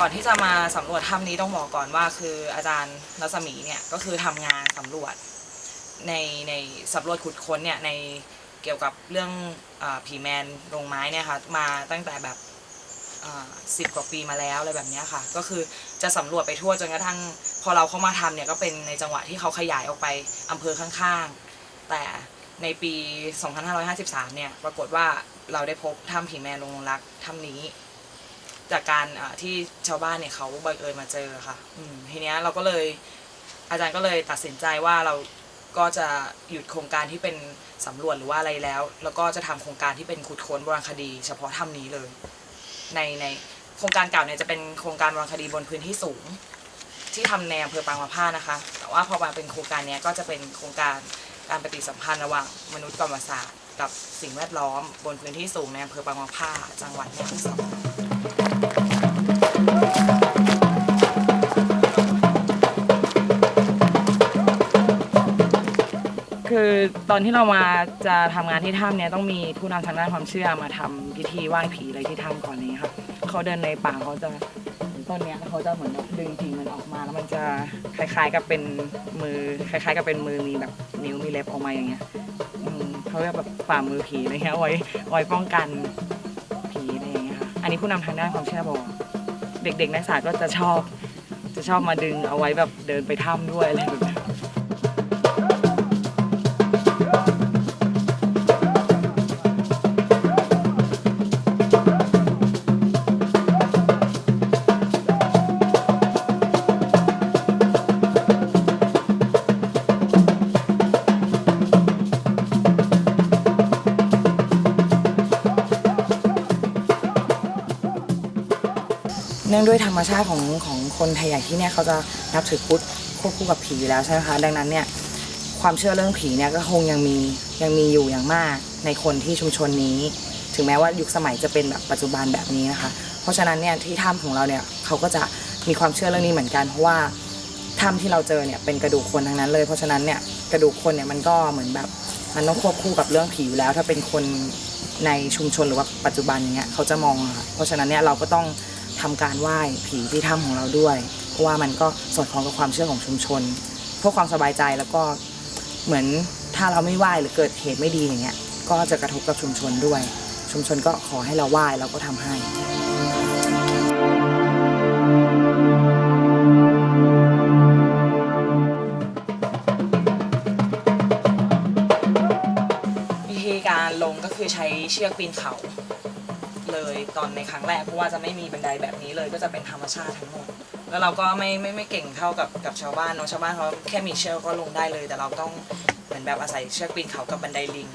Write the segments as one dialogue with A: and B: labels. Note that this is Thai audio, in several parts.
A: อนที่จะมาสำรวจถ้ำนี้ต้องบอกก่อนว่าคืออาจารย์รัศมีเนี่ยก็คือทำงานสำรวจในสำรวจขุดค้นเนี่ยในเกี่ยวกับเรื่องผีแมนโรงไม้เนี่ยค่ะมาตั้งแต่แบบ10 กว่าปีมาแล้วอะไรแบบนี้ค่ะก็คือจะสำรวจไปทั่วจนกระทั่งพอเราเข้ามาทำเนี่ยก็เป็นในจังหวะที่เขาขยายออกไปอำเภอข้างๆแต่ในปี 2553 เนี่ยปรากฏว่าเราได้พบถ้ำผีแมนโรงรักถ้ำนี้จากการที่ชาวบ้านเนี่ยเขาบังเอิญมาเจอค่ะทีเนี้ยเราก็เลยอาจารย์ก็เลยตัดสินใจว่าเราก็จะหยุดโครงการที่เป็นสำรวจหรือว่าอะไรแล้วก็จะทำโครงการที่เป็นขุดค้นโบราณคดีเฉพาะถ้ำนี้เลยในโครงการเก่าเนี่ยจะเป็นโครงการโบราณคดีบนพื้นที่สูงที่ทำในอำเภอปางมะพร้าวนะคะแต่ว่าพอมาเป็นโครงการนี้ก็จะเป็นโครงการการปฏิสัมพันธ์ระหว่างมนุษย์กับประวัติศาสตร์กับสิ่งแวดล้อมบนพื้นที่สูงในอำเภอปางมะพร้าวจังหวัดแม่ฮ่องสอนคือตอนที่เรามาจะทำงานที่ถ้ำเนี่ยต้องมีผู้นำทางด้านความเชื่อมาทำพิธีไหว้ผีอะไรที่ถ้ำก่อนนี้ค่ะเขาเดินในป่าเขาจะต้นเนี้ยเขาจะเหมือนดึงกิ่งมันออกมาแล้วมันจะคล้ายๆกับเป็นมือคล้ายๆกับเป็นมือมีแบบนิ้วมีเล็บออกมาอย่างเงี้ยเขาเรียกแบบฝ่ามือผีอะไรเงี้ยไว้ป้องกันผีอะไรอย่างเงี้ยค่ะอันนี้ผู้นำทางด้านความเชื่อบอกเด็กๆนักศึกษาก็จะชอบมาดึงเอาไว้แบบเดินไปถ้ำด้วยอะไรแบบนี้เนื่องด้วยธรรมชาติของคนไทยใหญ่ที่เนี่ยเขาจะนับถือพุทธควบคู่กับผีอยู่แล้วใช่ไหมคะดังนั้นเนี่ยความเชื่อเรื่องผีเนี่ยก็คงยังมีอยู่อย่างมากในคนที่ชุมชนนี้ถึงแม้ว่ายุคสมัยจะเป็นแบบปัจจุบันแบบนี้นะคะเพราะฉะนั้นเนี่ยที่ถ้ำของเราเนี่ยเขาก็จะมีความเชื่อเรื่องนี้เหมือนกันเพราะว่าถ้ำที่เราเจอเนี่ยเป็นกระดูกคนทั้งนั้นเลยเพราะฉะนั้นเนี่ยกระดูกคนเนี่ยมันก็เหมือนแบบมันต้องควบคู่กับเรื่องผีอยู่แล้วถ้าเป็นคนในชุมชนหรือว่าปัจจุบันเนี้ยเขาจะมองค่ะเพราะฉะนั้นเนี่ยเราก็ต้องทำการไหว้ผีที่ถ้ำของเราด้วยเพราะว่ามันก็สอดคล้องกับความเชื่อของชุมชนเพื่อความสบายใจแล้วก็เหมือนถ้าเราไม่ไหว้หรือเกิดเหตุไม่ดีอย่างเงี้ยก็จะกระทบกับชุมชนด้วยชุมชนก็ขอให้เราไหว้เราก็ทำให้วิธีการลงก็คือใช้เชือกปีนเขาเลยตอนในครั้งแรกเพราะว่าจะไม่มีบันไดแบบนี้เลยก็จะเป็นธรรมชาติทั้งหมดแล้วเราก็ไม่เก่งเท่ากับชาวบ้านเนาะชาวบ้านเขาแค่มีเชือกก็ลงได้เลยแต่เราต้องเหมือนแบบอาศัยเชือกปีนเขากับบันไดลิง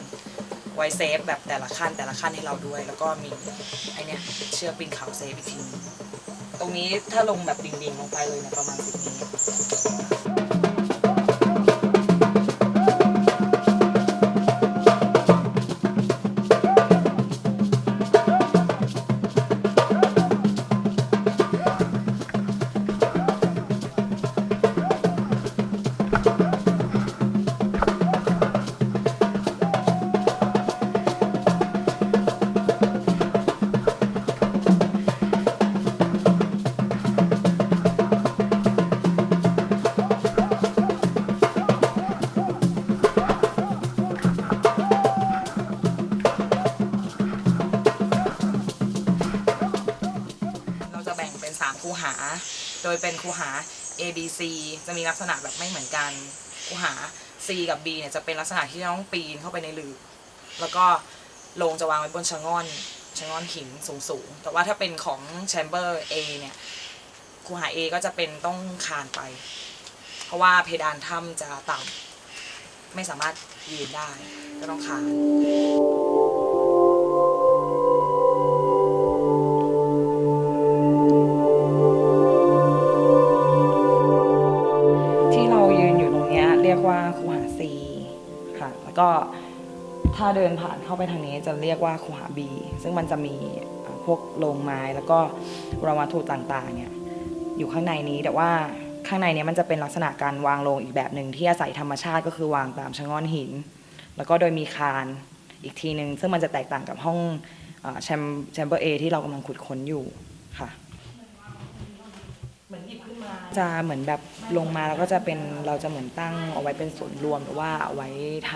A: ไว้เซฟแบบแต่ละขั้นให้เราด้วยแล้วก็มีไอเนี้ยเชือกปีนเขาเซฟอีกทีตรงนี้ถ้าลงแบบดิ่งๆลงไปเลยเนี่ยประมาณ10 เมตร3 คูหาโดยเป็นคูหา A B C จะมีลักษณะแบบไม่เหมือนกันคูหา C กับ B เนี่ยจะเป็นลักษณะที่ต้องปีนเข้าไปในหลืบแล้วก็โลงจะวางไว้บนชะง่อนหินสูงแต่ว่าถ้าเป็นของ Chamber A เนี่ยคูหา A ก็จะเป็นต้องคานไปเพราะว่าเพดานถ้ำจะต่ำไม่สามารถยืนได้ก็ต้องคานเรียกว่าคูหา C ค่ะแล้วก็ถ้าเดินผ่านเข้าไปทางนี้จะเรียกว่าคูหา B ซึ่งมันจะมีพวกโรงไม้แล้วก็วัตถุต่างๆเนี่ยอยู่ข้างในนี้แต่ว่าข้างในนี้มันจะเป็นลักษณะการวางโรงอีกแบบหนึ่งที่อาศัยธรรมชาติก็คือวางตามชะง่อนหินแล้วก็โดยมีคานอีกทีนึงซึ่งมันจะแตกต่างกับห้องแชมเบอร์ A ที่เรากำลังขุดค้นอยู่ค่ะ จะเหมือนแบบลงมาแล้วก็จะเป็นเราจะเหมือนตั้งเอาไว้เป็นศูนย์รวมหรือว่าเอาไว้ท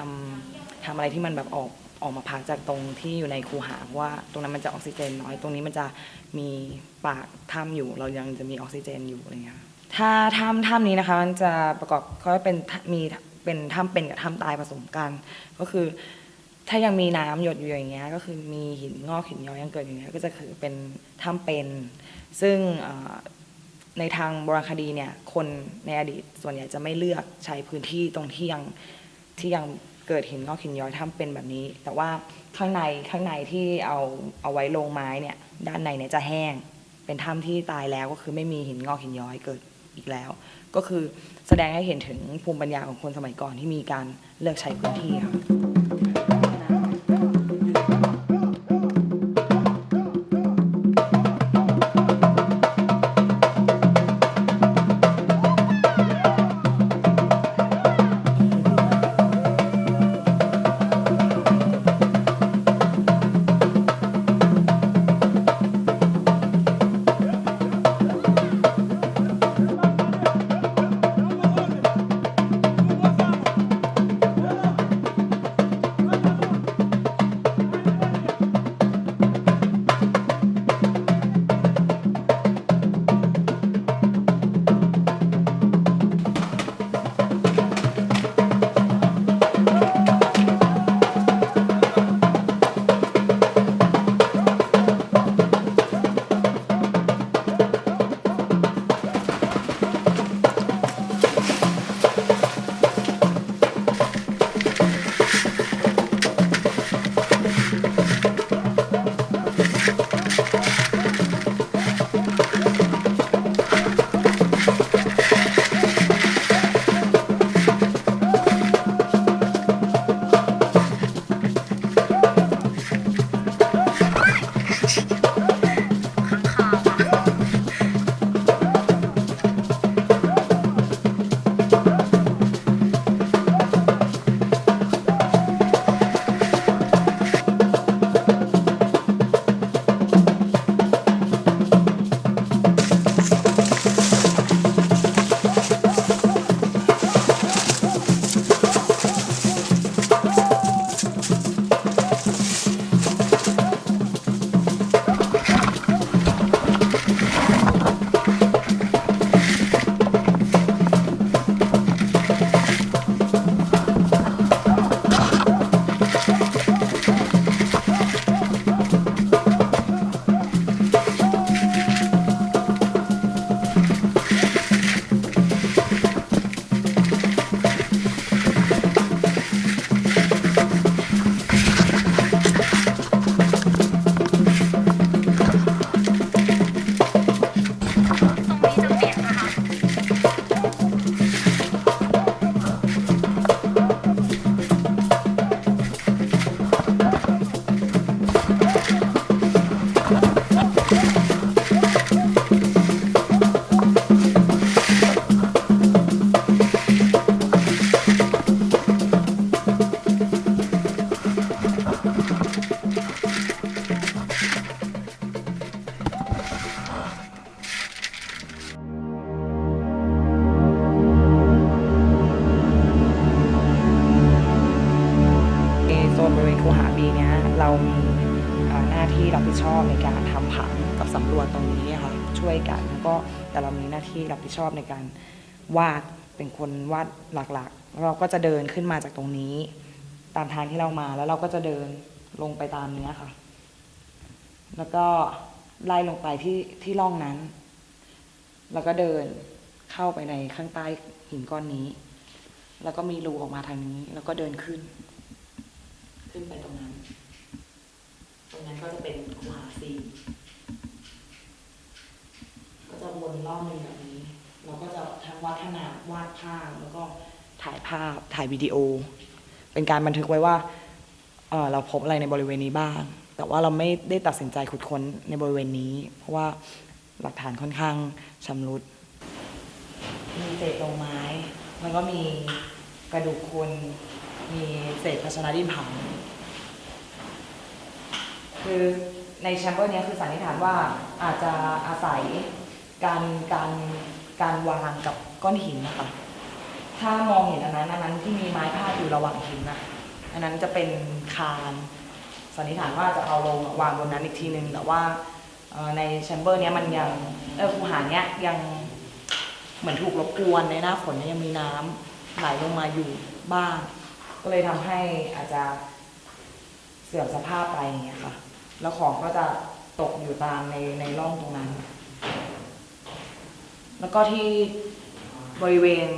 A: ำอะไรที่มันแบบออกมาพักจากตรงที่อยู่ในคูหาเพราะว่าตรงนั้นมันจะออกซิเจนน้อยตรงนี้มันจะมีปากถ้ำอยู่เรายังจะมีออกซิเจนอยู่อะไรเงี้ยถ้าถ้ำนี้นะคะมันจะประกอบเขาเป็นมีเป็นถ้ำเป็นกับถ้ำตายผสมกันก็คือถ้ายังมีน้ำหยดอยู่อย่างเงี้ยก็คือมีหินงอกหินย้อยยังเกิดอย่างเงี้ยก็จะคือเป็นถ้ำเป็นซึ่งในทางโบราณคดีเนี่ยคนในอดีตส่วนใหญ่จะไม่เลือกใช้พื้นที่ตรงที่ยังเกิดหินงอกหินย้อยถ้ำเป็นแบบนี้แต่ว่าข้างในที่เอาไว้ลงไม้เนี่ยด้านในเนี่ยจะแห้งเป็นถ้ำที่ตายแล้วก็คือไม่มีหินงอกหินย้อยเกิดอีกแล้วก็คือแสดงให้เห็นถึงภูมิปัญญาของคนสมัยก่อนที่มีการเลือกใช้พื้นที่ค่ะโซนบริเวณคูหาบีเนี้ยเรามีหน้าที่รับผิดชอบในการทำผังกับสำรวจตรงนี้ค่ะช่วยกันแล้วก็แต่เรามีหน้าที่รับผิดชอบในการวาดเป็นคนวาดหลักๆแล้วเราก็จะเดินขึ้นมาจากตรงนี้ตามทางที่เรามาแล้วเราก็จะเดินลงไปตามนี้ค่ะแล้วก็ไล่ลงไปที่ร่องนั้นแล้วก็เดินเข้าไปในข้างใต้หินก้อนนี้แล้วก็มีรูออกมาทางนี้แล้วก็เดินขึ้นไปตรงนั้นก็จะเป็นคูหาซีก็จะวนรอบนึงแบบนี้เราก็จะทั้งวัดขนาดวาดภาพแล้วก็ถ่ายภาพถ่ายวิดีโอเป็นการบันทึกไว้ว่าเราพบอะไรในบริเวณนี้บ้างแต่ว่าเราไม่ได้ตัดสินใจขุดค้นในบริเวณนี้เพราะว่าหลักฐานค่อนข้างชำรุดมีเศษลงไม้แล้วก็มีกระดูกคนมีเศษภาชนะดินเผาคือในแชมเบอร์นี้คือสันนิษฐานว่าอาจจะอาศัยการ การวางกับก้อนหินนะคะถ้ามองเห็นอันนั้นที่มีไม้พาดอยู่ระหว่างหินนะอันนั้นจะเป็นคานสันนิษฐานว่าจะเอาลงวางบนนั้นอีกทีนึงแต่ว่าในแชมเบอร์นี้มันยังคูหาเนี้ยยังเหมือนถูกรบกวนในหน้าฝนยังมีน้ำไหลลงมาอยู่บ้างก็เลยทำให้อาจจะเสื่อมสภาพไปอย่างเงี้ยค่ะแล้วของก็จะตกอยู่ตามในร่องตรงนั้นแล้วก็ที่บริเวณ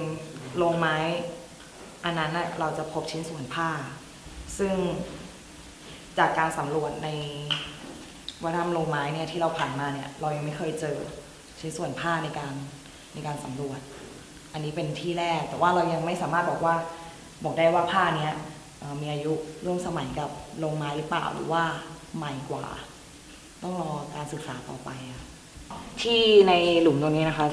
A: โรงไม้อันนั้นเราจะพบชิ้นส่วนผ้าซึ่งจากการสำรวจในวัฒนธรรมโรงไม้เนี่ยที่เราผ่านมาเนี่ยเรายังไม่เคยเจอชิ้นส่วนผ้าในการสำรวจอันนี้เป็นที่แรกแต่ว่าเรายังไม่สามารถบอกได้ว่าผ้าเนี้ยมีอายุร่วมสมัยกับโรงไม้หรือเปล่าหรือว่าใหม่กว่าต้องรอการศึกษาต่อไปที่ในหลุมตรงนี้นะคะ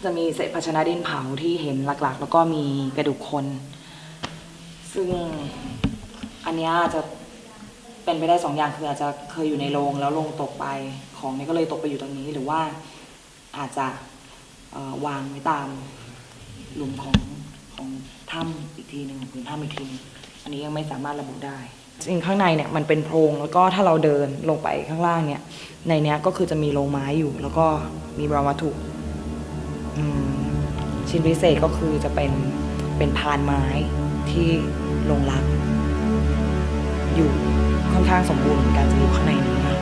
A: จะมีเศษภาชนะดินเผาที่เห็นหลักๆแล้วก็มีกระดูกคนซึ่งอันนี้จะเป็นไปได้2 อย่างคืออาจจะเคยอยู่ในโรงแล้วโรงตกไปของนี้ก็เลยตกไปอยู่ตรงนี้หรือว่าอาจจะวางไว้ตามหลุมของถ้ำอีกทีหนึ่งของพื้นถ้ำอีกทีนึงอันนี้ยังไม่สามารถระบุได้จริงข้างในเนี่ยมันเป็นโพรงแล้วก็ถ้าเราเดินลงไปข้างล่างเนี่ยในเนี้ยก็คือจะมีโรงไม้อยู่แล้วก็มีโบราณวัตถุชิ้นพิเศษก็คือจะเป็นพานไม้ที่ลงรักอยู่ค่อนข้างสมบูรณ์เหมือนกันจะอยู่ข้างในนี้นะ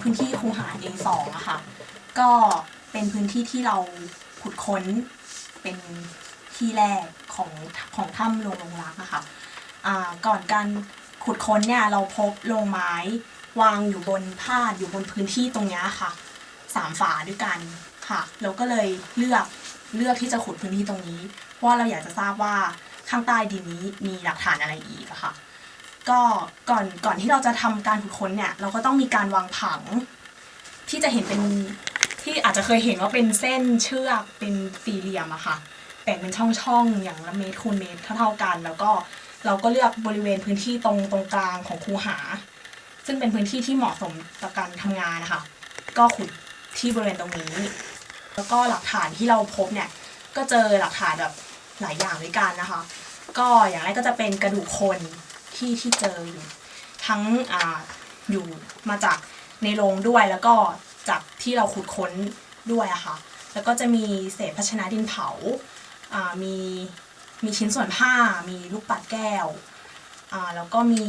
B: พื้นที่คูหา A2 อะค่ะก็เป็นพื้นที่ที่เราขุดค้นเป็นที่แรกของถ้ำโรงรักอะค่ะก่อนการขุดค้นเนี่ยเราพบโรงไม้วางอยู่บนพาดอยู่บนพื้นที่ตรงนี้ค่ะ3 ฝาด้วยกันค่ะเราก็เลยเลือกที่จะขุดพื้นที่ตรงนี้เพราะว่าเราอยากจะทราบว่าข้างใต้ดินนี้มีหลักฐานอะไรอีกอะค่ะก็ก่อนที่เราจะทำการขุดค้นเนี่ยเราก็ต้องมีการวางผังที่จะเห็นเป็นที่อาจจะเคยเห็นว่าเป็นเส้นเชือกเป็นสี่เหลี่ยมอะค่ะแบ่งเป็นช่องๆอย่างละเมตรคูณเมตรเท่ากันแล้วก็เราก็เลือกบริเวณพื้นที่ตรงกลางของคูหาซึ่งเป็นพื้นที่ที่เหมาะสมต่อการทำงานนะคะก็ขุดที่บริเวณตรงนี้แล้วก็หลักฐานที่เราพบเนี่ยก็เจอหลักฐานแบบหลายอย่างด้วยกันนะคะก็อย่างแรกก็จะเป็นกระดูกคนที่เจออยู่ทั้งอยู่มาจากในโรงด้วยแล้วก็จากที่เราขุดค้นด้วยอะค่ะแล้วก็จะมีเศษภาชนะดินเผามีชิ้นส่วนผ้ามีลูกปัดแก้วแล้วก็มี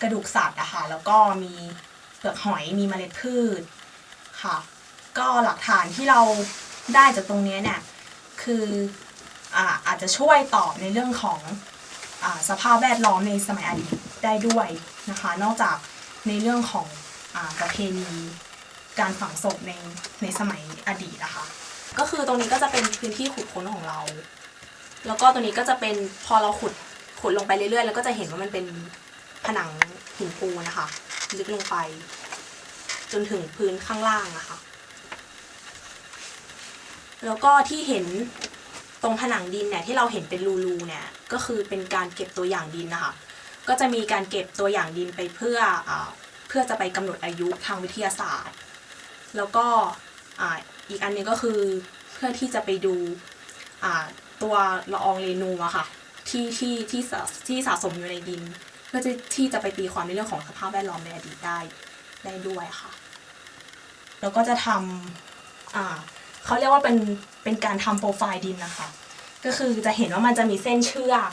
B: กระดูกสัตว์อะค่ะแล้วก็มีเปลือกหอยมีเมล็ดพืชค่ะก็หลักฐานที่เราได้จากตรงนี้เนี่ยคืออาจจะช่วยตอบในเรื่องของสภาพแวดล้อมในสมัยอดีตได้ด้วยนะคะนอกจากในเรื่องของประเพณีการฝังศพในสมัยอดีตนะคะก็คือตรงนี้ก็จะเป็นพื้นที่ขุดค้นของเราแล้วก็ตรงนี้ก็จะเป็นพอเราขุดลงไปเรื่อยๆแล้วก็จะเห็นว่ามันเป็นผนังหินปูนนะคะลึกลงไปจนถึงพื้นข้างล่างนะคะแล้วก็ที่เห็นตรงผนังดินเนี่ยที่เราเห็นเป็นรูๆเนี่ยก็คือเป็นการเก็บตัวอย่างดินนะคะก็จะมีการเก็บตัวอย่างดินไปเพื่อจะไปกำหนดอายุทางวิทยาศาสตร์แล้วก็อีกอันนึงก็คือเพื่อที่จะไปดูตัวละอองเรนูอะค่ะที่สะสมอยู่ในดินเพื่อที่จะไปตีความในเรื่องของสภาพแวดล้อมในอดีตได้ด้วยค่ะแล้วก็จะทำ เขาเรียกว่าเป็นการทำโปรไฟล์ดินนะคะก็คือจะเห็นว่ามันจะมีเส้นเชือก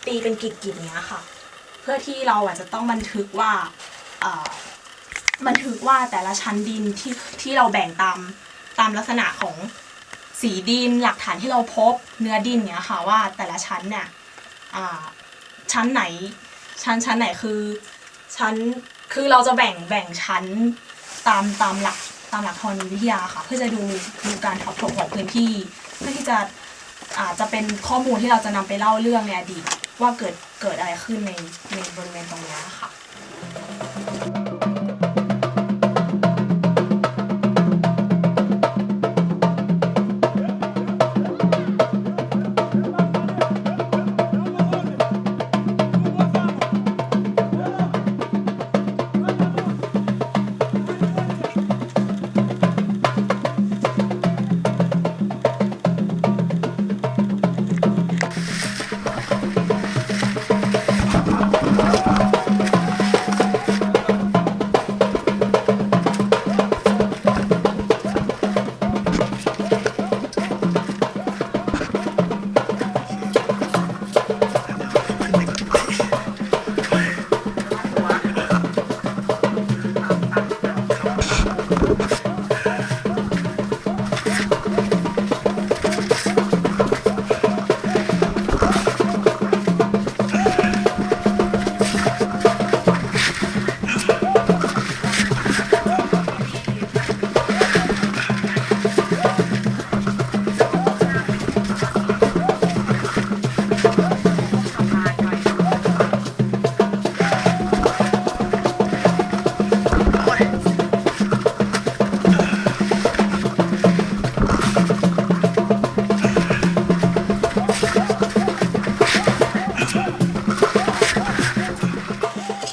B: ตีเป็นกลีบๆอย่างเงี้ยค่ะเพื่อที่เราจะต้องบันทึกว่าแต่ละชั้นดินที่เราแบ่งตามลักษณะของสีดินหลักฐานที่เราพบเนื้อดินเนี้ยค่ะว่าแต่ละชั้นเนี่ยชั้นไหนคือเราจะแบ่งชั้นตามหลักธรณีวิทยาค่ะเพื่อจะดูการทับถมของพื้นที่เพื่อที่จะเป็นข้อมูลที่เราจะนำไปเล่าเรื่องในอดีตว่าเกิดอะไรขึ้นในบริเวณตรงนี้ค่ะ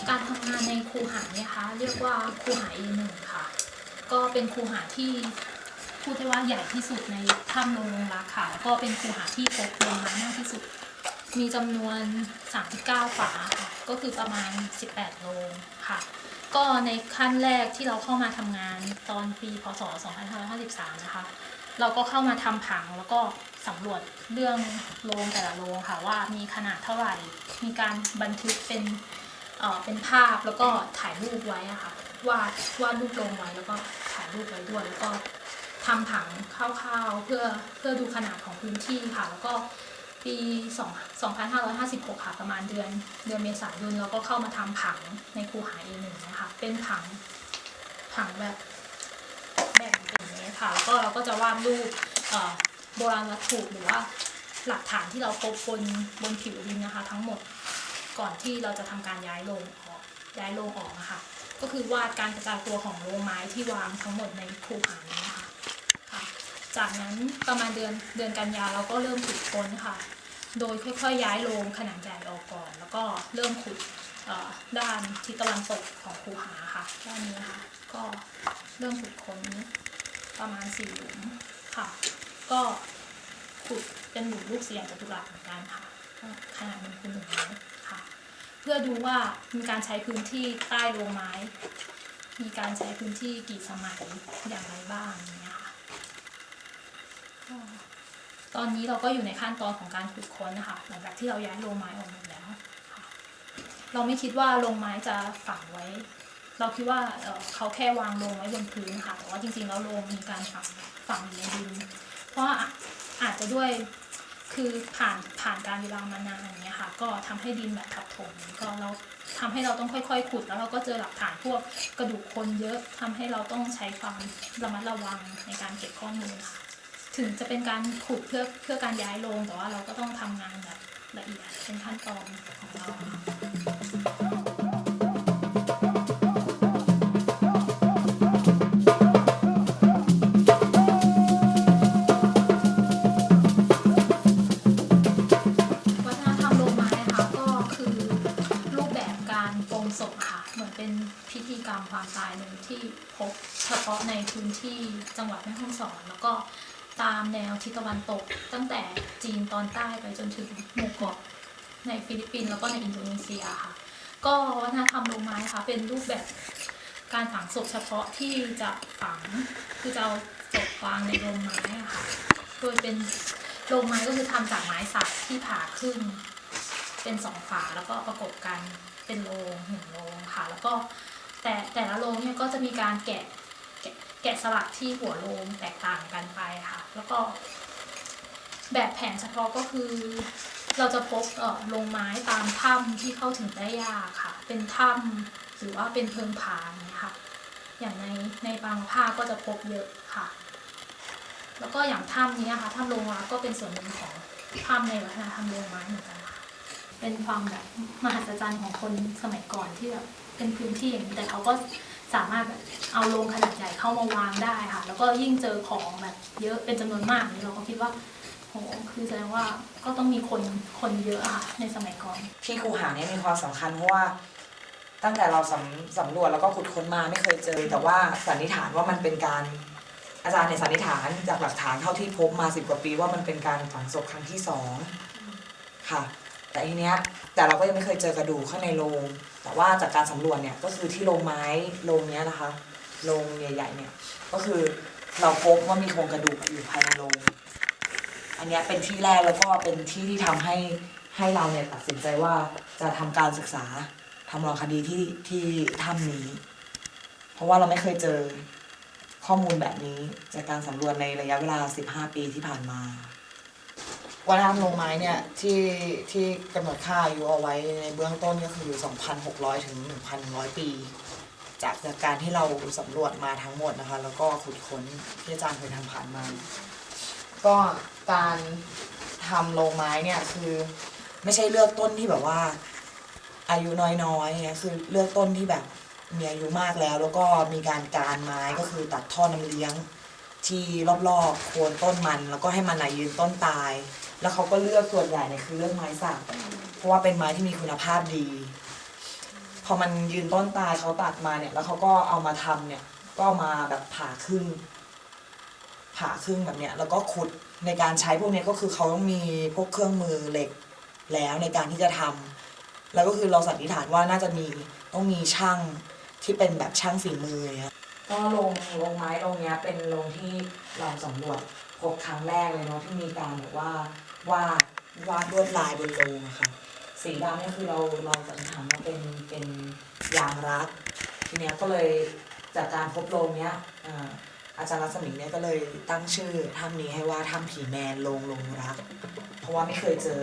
C: การทำงานในคูหาเนี่ยค่ะเรียกว่าคูหา A1 ค่ะก็เป็นคูหาที่พูดได้ว่าใหญ่ที่สุดในถ้ำโรงรักค่ะแล้วก็เป็นคูหาที่พบโลงไม้มากที่สุดมีจำนวน39ฝาค่ะก็คือประมาณ18โลงค่ะก็ในขั้นแรกที่เราเข้ามาทำงานตอนปีพศ2553นะคะเราก็เข้ามาทำผังแล้วก็สำรวจเรื่องโรงแต่ละโรงค่ะว่ามีขนาดเท่าไหร่มีการบันทึกเป็นภาพแล้วก็ถ่ายรูปไว้อะค่ะวาดรูปลงไว้แล้วก็ถ่ายรูปไว้ด้วยแล้วก็ทำผังคร่าวๆเพื่อดูขนาดของพื้นที่ค่ะแล้วก็ปี2556ค่ะประมาณเดือนเมษายนเราก็เข้ามาทำผังในคูหา A1 นะคะเป็นผังแบบแบ่งเป็นอย่างนี้ค่ะแล้วก็เราก็จะวาดรูปโบราณวัตถุหรือว่าหลักฐานที่เราพบบนผิวดินนะคะทั้งหมดก่อนที่เราจะทำการย้ายโรงออกนะคะก็คือวาดการกระจายตัวของโรงไม้ที่วางทั้งหมดในคูหานี้นะคะค่ะจากนั้นประมาณเดือนกันยาเราก็เริ่มขุดค้นค่ะโดยค่อยๆย้ายโรงขนาดใหญ่ออกก่อนแล้วก็เริ่มขุดด้านทิศตะวันตกของคูหาค่ะด้านนี้ค่ะก็เริ่มขุดค้นประมาณ4หลุมค่ะก็ขุดเป็นหลุมลูกเสียงจัตุรัสเหมือนกันค่ะขนาด1 คูณ 1 เมตรค่ะเพื่อดูว่ามีการใช้พื้นที่ใต้โรงไม้มีการใช้พื้นที่กี่สมัยอย่างไรบ้างอย่างเงี้ยค่ะตอนนี้เราก็อยู่ในขั้นตอนของการขุดค้นนะคะหลังจากที่เราย้ายโรงไม้ออกหมดแล้วค่ะเราไม่คิดว่าโรงไม้จะฝังไว้เราคิดว่าเขาแค่วางโรงไว้บนพื้นค่ะแต่ว่าจริงๆแล้วโรงมีการฝังอยู่ในดินเพราะอาจจะด้วยคือผ่านการเวลามานานอย่างเงี้ยค่ะก็ทำให้ดินแบบทับถมก็เราทำให้เราต้องค่อยๆขุดแล้วเราก็เจอหลักฐานพวกกระดูกคนเยอะทำให้เราต้องใช้ความระมัดระวังในการเก็บข้อมูลค่ะถึงจะเป็นการขุดเพื่อการย้ายโรงแต่ว่าเราก็ต้องทำงานแบบละเอียดเป็นขั้นตอนของเราพิธีกรรมความตายหนึ่งที่พบเฉพาะในพื้นที่จังหวัดแม่ฮ่องสอนแล้วก็ตามแนวทิศตะวันตกตั้งแต่จีนตอนใต้ไปจนถึงหมู่เกาะในฟิลิปปินส์แล้วก็ในอินโดนีเซียค่ะก็วัฒนธรรมโรงไม้ค่ะเป็นรูปแบบการฝังศพเฉพาะที่จะฝังคือจะเอา จบวางในโรงไม้อะค่ะโดยเป็นโรงไม้ก็คือทำจากไม้สักที่ผ่าครึ่งเป็น2 ฝาแล้วก็ประกบกันเป็นโรง1 โรงค่ะแล้วก็แต่ละโรงเนี่ยก็จะมีการแกะสลักที่หัวโรงแตกต่างกันไปค่ะแล้วก็แบบแผนเฉพาะก็คือเราจะพบโรงไม้ตามถ้ำที่เข้าถึงได้ยากค่ะเป็นถ้ำหรือว่าเป็นเพิงผาเนี่ยค่ะอย่างในบางภาคก็จะพบเยอะค่ะแล้วก็อย่างถ้ำนี้ค่ะถ้ำโรงรักก็เป็นส่วนหนึ่งของถ้ำในวัฒนธรรมโรงไม้เหมือนกันค่ะเป็นความแบบมหัศจรรย์ของคนสมัยก่อนที่แบบเป็นพื้นที่อย่างนี้แต่เขาก็สามารถแบบเอาโรงขนาดใหญ่เข้ามาวางได้ค่ะแล้วก็ยิ่งเจอของแบบเยอะเป็นจำนวนมากนี้เราก็คิดว่าโหคือแสดงว่าก็ต้องมีคนเยอะอะค่ะในสมัยก่อน
A: ที่คูหาเนี่ยมีความสำคัญเพราะว่าตั้งแต่เราสำรวจแล้วก็ขุดค้นมาไม่เคยเจอ แต่ว่าสันนิษฐานว่ามันเป็นการอาจารย์เนี่ยสันนิษฐานจากหลักฐานเท่าที่พบมา10 กว่าปีว่ามันเป็นการฝังศพครั้งที่2ค่ะแต่ทีเนี้ยแต่เราก็ยังไม่เคยเจอกระดูกข้างในโรงแต่ว่าจากการสำรวจเนี่ยก็คือที่โรงไม้โรงเนี้ยนะคะโรงใหญ่ๆเนี่ยก็คือเราพบว่ามีโครงกระดูกอยู่ภายในโรงอันเนี้ยเป็นที่แรกแล้วก็เป็นที่ที่ทำให้เราเนี่ยตัดสินใจว่าจะทำการศึกษาทำวรรณคดีที่ถ้ำนี้เพราะว่าเราไม่เคยเจอข้อมูลแบบนี้จากการสำรวจในระยะเวลา15 ปีที่ผ่านมาวัฒนธรรมโรงไม้เนี่ยที่กำหนดค่าอายุเอาไว้ในเบื้องต้นก็คือ 2,600 ถึง 1,100 ปี จากการที่เราสำรวจมาทั้งหมดนะคะแล้วก็ขุดค้นที่อาจารย์เคยทำผ่านมาก็การทำโรงไม้เนี่ยคือไม่ใช่เลือกต้นที่แบบว่าอายุน้อยๆเนี่ยคือเลือกต้นที่แบบมีอายุมากแล้วก็มีการไม้ก็คือตัดท่อน้ำเลี้ยงที่รอบๆโคนต้นมันแล้วก็ให้มันยืนต้นตายแล้วเขาก็เลือกส่วนใหญ่เนี่ยคือเลือกไม้สักเพราะว่าเป็นไม้ที่มีคุณภาพดีพอมันยืนต้นตายเขาตัดมาเนี่ยแล้วเขาก็เอามาทำเนี่ยก็เอามาแบบผ่าครึ่งแบบเนี้ยแล้วก็ขุดในการใช้พวกนี้ก็คือเขาต้องมีพวกเครื่องมือเหล็กแล้วในการที่จะทำแล้วก็คือเราสันนิษฐานว่าน่าจะต้องมีช่างที่เป็นแบบช่างฝีมือเนี้ยก็โรงไม้โรงเนี้ยเป็นโรงที่เราสำรวจพบครั้งแรกเลยเนาะที่มีการแบบว่าวาดลวดลายบนโรงอะค่ะสีดำนี่คือเราสันนิษฐานว่าเป็นยางรักทีเนี้ยก็เลยจากการพบโรงเนี้ยอาจารย์รัศมีเนี่ยก็เลยตั้งชื่อถ้ำนี้ให้ว่าถ้ำผีแมนโรงรักเพราะว่าไม่เคยเจอ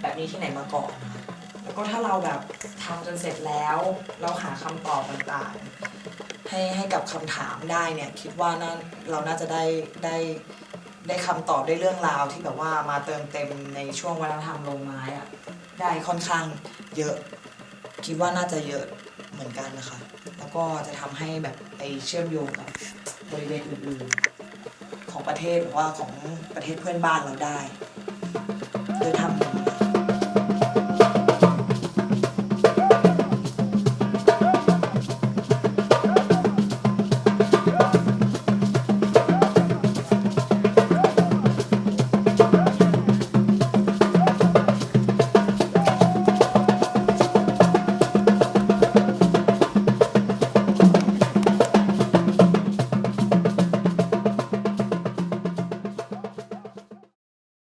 A: แบบนี้ที่ไหนมาก่อนนะคะแล้วก็ถ้าเราแบบทำจนเสร็จแล้วเราหาคำตอบต่างๆให้กับคำถามได้เนี่ยคิดว่าเราน่าจะได้คำตอบได้เรื่องราวที่แบบว่ามาเติมเต็มในช่วงวัฒนธรรมโรงไม้อะได้ค่อนข้างเยอะคิดว่าน่าจะเยอะเหมือนกันนะคะแล้วก็จะทำให้แบบไปเชื่อมโยงกับบริเวณอื่นๆของประเทศหรือว่าของประเทศเพื่อนบ้านเราได้โดยทำ